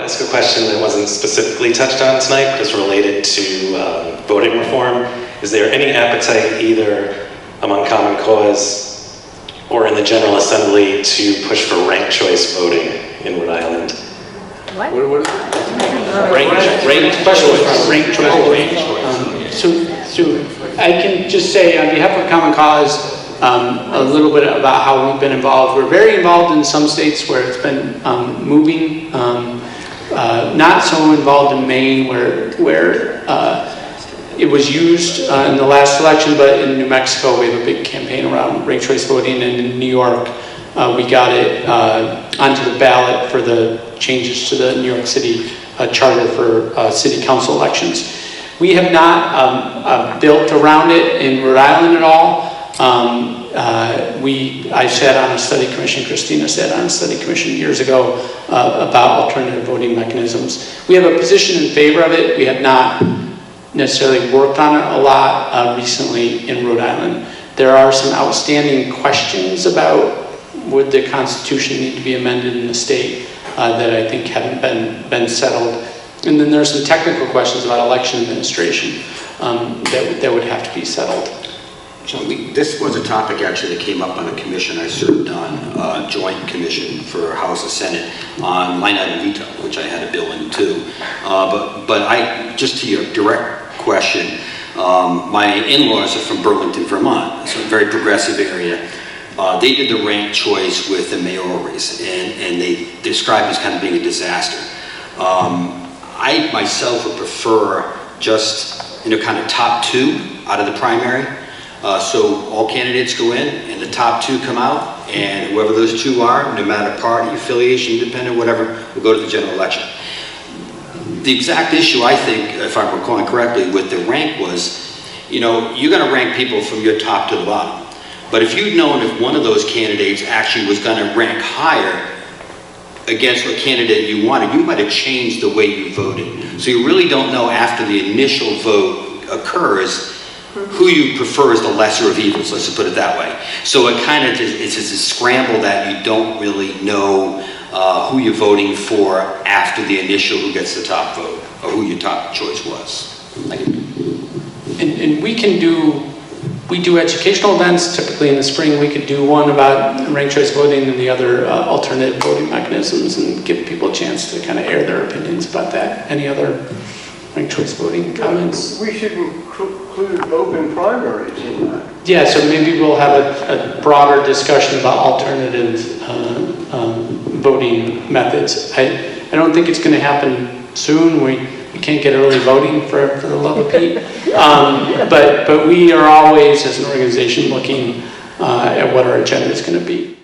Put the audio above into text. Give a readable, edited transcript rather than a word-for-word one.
ask a question that wasn't specifically touched on tonight, but is related to voting reform. Is there any appetite either among Common Cause or in the General Assembly to push for ranked choice voting in Rhode Island? What? What is it? Ranked choice voting. So I can just say on behalf of Common Cause, a little bit about how we've been involved. We're very involved in some states where it's been moving. Not so involved in Maine where it was used in the last election, but in New Mexico we have a big campaign around ranked choice voting, and in New York we got it onto the ballot for the changes to the New York City charter for city council elections. We have not built around it in Rhode Island at all. I sat on a study commission, Christina sat on a study commission years ago about alternative voting mechanisms. We have a position in favor of it. We have not necessarily worked on it a lot recently in Rhode Island. There are some outstanding questions about would the Constitution need to be amended in the state that I think haven't been settled. And then there's some technical questions about election administration that would have to be settled. So this was a topic actually that came up on a commission I served on, joint commission for House and Senate on line item veto, which I had a bill in too. But I, just to your direct question, my in-laws are from Burlington, Vermont, so a very progressive area. They did the ranked choice with the mayoral race, and they described it as kind of being a disaster. I myself would prefer just, kind of top two out of the primary. So all candidates go in and the top two come out, and whoever those two are, no matter party, affiliation, independent, whatever, will go to the general election. The exact issue, I think, if I'm recalling correctly, with the rank was, you're going to rank people from your top to the bottom. But if you'd known if one of those candidates actually was going to rank higher against what candidate you wanted, you might have changed the way you voted. So you really don't know after the initial vote occurs who you prefer is the lesser of evils, let's just put it that way. So it kind of it's a scramble that you don't really know who you're voting for after the initial who gets the top vote, or who your top choice was. And we do educational events, typically in the spring. We could do one about ranked choice voting and the other alternative voting mechanisms, and give people a chance to kind of air their opinions about that. Any other ranked choice voting comments? We should include open primaries in that. Yeah, so maybe we'll have a broader discussion about alternative voting methods. I don't think it's going to happen soon. We can't get early voting for the love of Pete. But we are always, as an organization, looking at what our agenda is going to be.